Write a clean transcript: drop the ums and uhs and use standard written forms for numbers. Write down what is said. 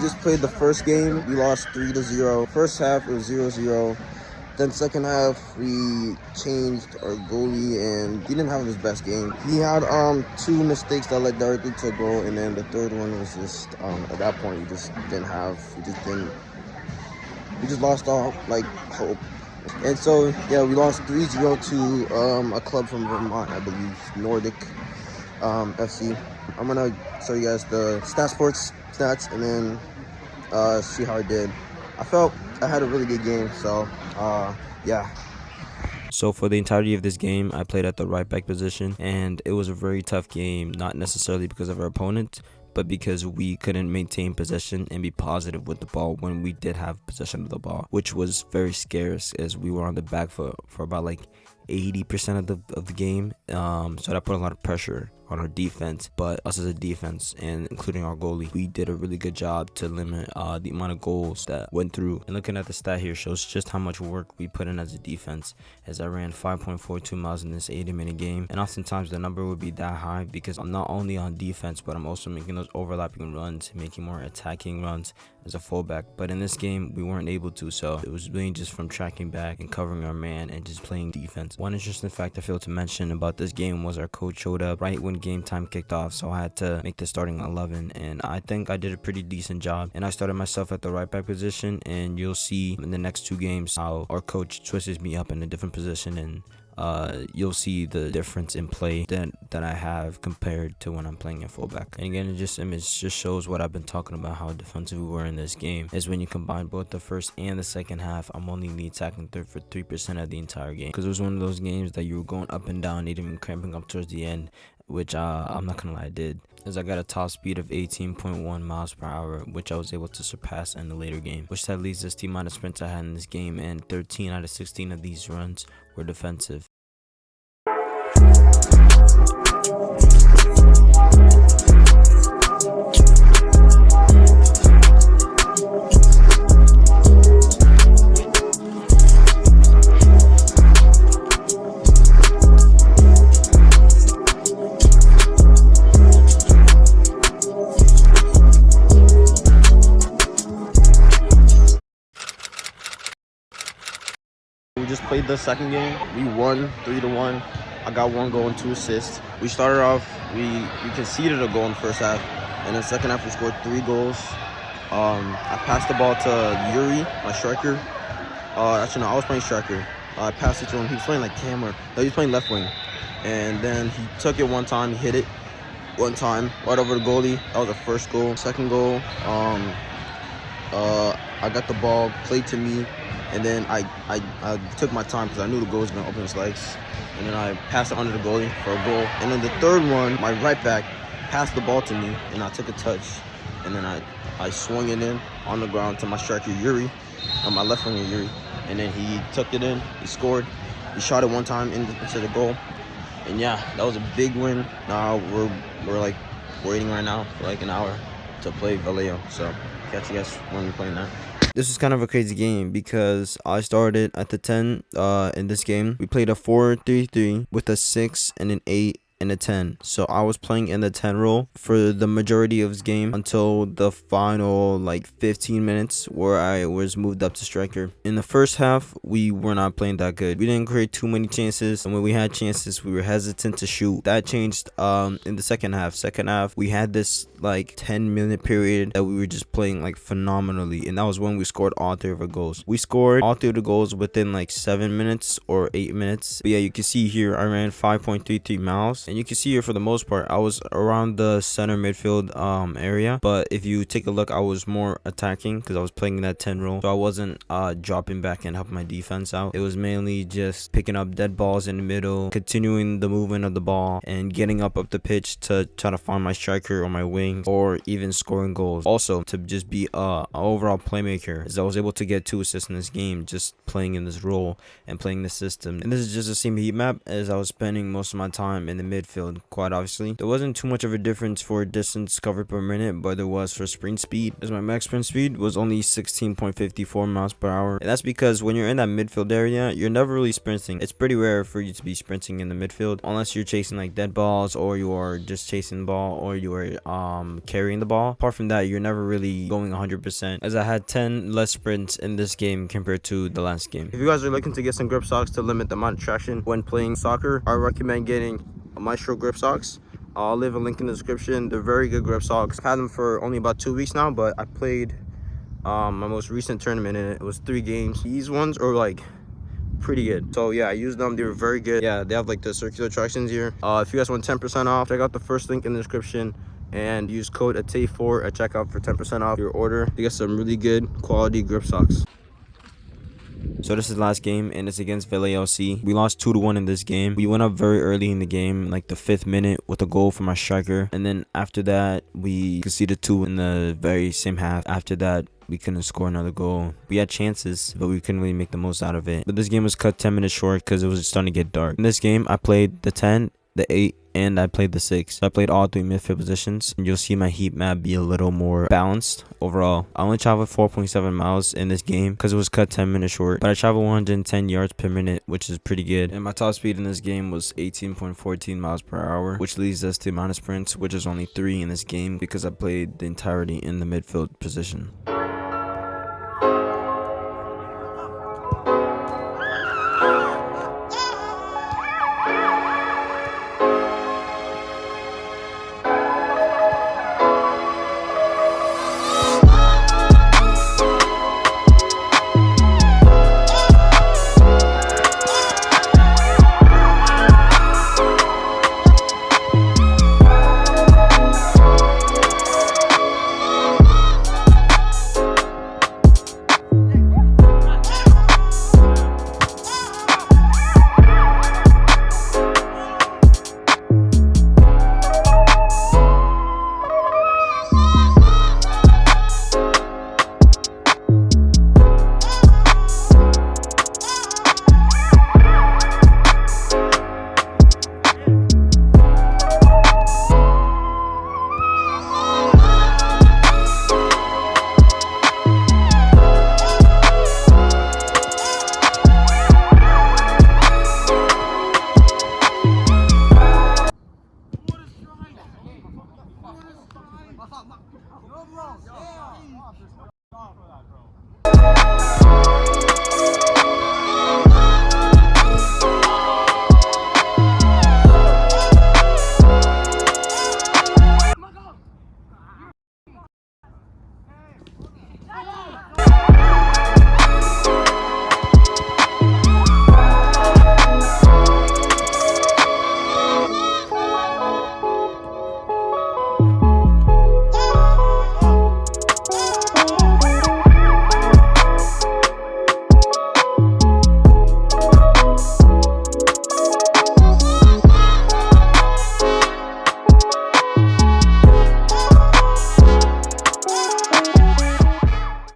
just played the first game. We lost 3-0. First half it was 0-0. Then second half we changed our goalie and he didn't have his best game. He had 2 mistakes that led directly to a goal, and then the third one was just at that point we just lost all like hope. And so yeah, we lost 3-0 to a club from Vermont, I believe, Nordic FC. I'm gonna show you guys the stats and then see how I did. I felt I had a really good game, so yeah. So for the entirety of this game, I played at the right back position, and it was a very tough game, not necessarily because of our opponent, but because we couldn't maintain possession and be positive with the ball when we did have possession of the ball, which was very scarce as we were on the back foot for about like 80% of the game. So that put a lot of pressure on our defense, but us as a defense and including our goalie, we did a really good job to limit the amount of goals that went through. And looking at the stat here shows just how much work we put in as a defense, as I ran 5.42 miles in this 80-minute game, and oftentimes the number would be that high because I'm not only on defense, but I'm also making those overlapping runs, making more attacking runs as a fullback. But in this game we weren't able to, so it was really just from tracking back and covering our man and just playing defense. One interesting fact I failed to mention about this game was our coach showed up right when game time kicked off, so I had to make the starting 11, and I think I did a pretty decent job. And I started myself at the right back position, and you'll see in the next 2 games how our coach twists me up in a different position, and you'll see the difference in play that I have compared to when I'm playing at fullback. And again, it just shows what I've been talking about, how defensive we were in this game, is when you combine both the first and the second half, I'm only in the attacking third for 3% of the entire game, because it was one of those games that you were going up and down, even cramping up towards the end, which I'm not gonna lie, I did, as I got a top speed of 18.1 miles per hour, which I was able to surpass in the later game, which that leads us to the amount of sprints I had in this game, and 13 out of 16 of these runs were defensive. We just played the second game. We won 3-1. I got 1 goal and 2 assists. We started off, we conceded a goal in the first half, and in the second half we scored 3 goals. I passed the ball to Yuri, my striker. Actually, no, I was playing striker. I passed it to him. He was playing like Cameroon. No, he was playing left wing. And then he took it one time, he hit it one time, right over the goalie. That was the first goal. Second goal, I got the ball, played to me, and then I took my time because I knew the goal was going to open his legs. And then I passed it under the goalie for a goal. And then the third one, my right back passed the ball to me, and I took a touch. And then I swung it in on the ground to my striker, Yuri, on my left winger, Yuri. And then he took it in, he scored. He shot it one time into the goal. And yeah, that was a big win. Now we're like waiting right now for like an hour to play Vallejo. So catch you guys when we're playing that. This was kind of a crazy game because I started at the 10 in this game. We played a 4-3-3 with a 6 and an 8 and a 10. So I was playing in the 10 role for the majority of this game until the final like 15 minutes where I was moved up to striker. In the first half, we were not playing that good. We didn't create too many chances, and when we had chances, we were hesitant to shoot. That changed in the second half. Second half, we had this like 10-minute period that we were just playing like phenomenally, and that was when we scored all 3 of our goals. We scored all 3 of the goals within like 7 minutes or 8 minutes. But yeah, you can see here I ran 5.33 miles. And you can see here for the most part I was around the center midfield area, but if you take a look, I was more attacking because I was playing in that 10 role, so I wasn't dropping back and helping my defense out. It was mainly just picking up dead balls in the middle, continuing the movement of the ball, and getting up the pitch to try to find my striker or my wing, or even scoring goals. Also to just be a overall playmaker, as I was able to get 2 assists in this game just playing in this role and playing this system. And this is just the same heat map as I was spending most of my time in the midfield, quite obviously. There wasn't too much of a difference for distance covered per minute, but there was for sprint speed, as my max sprint speed was only 16.54 miles per hour. And that's because when you're in that midfield area, you're never really sprinting. It's pretty rare for you to be sprinting in the midfield unless you're chasing like dead balls, or you are just chasing the ball, or you are carrying the ball. Apart from that, you're never really going 100%, as I had 10 less sprints in this game compared to the last game. If you guys are looking to get some grip socks to limit the amount of traction when playing soccer, I recommend getting Maestro grip socks. I'll leave a link in the description. They're very good grip socks. I've had them for only about 2 weeks now, but I played my most recent tournament in it. It was 3 games. These ones are like pretty good. So yeah, I used them. They were very good. Yeah, they have like the circular tractions here. If you guys want 10% off, check out the first link in the description and use code ATE4 at checkout for 10% off your order. You get some really good quality grip socks. So this is the last game, and it's against LC. We lost 2-1 in this game. We went up very early in the game, like the 5th minute, with a goal from our striker. And then after that, we conceded 2 in the very same half. After that, we couldn't score another goal. We had chances, but we couldn't really make the most out of it. But this game was cut 10 minutes short because it was starting to get dark. In this game, I played the 10, the 8, and I played the 6. So I played all 3 midfield positions, and you'll see my heat map be a little more balanced overall. I only traveled 4.7 miles in this game because it was cut 10 minutes short, but I traveled 110 yards per minute, which is pretty good. And my top speed in this game was 18.14 miles per hour, which leads us to amount of sprints, which is only 3 in this game because I played the entirety in the midfield position. No, bro. Yeah.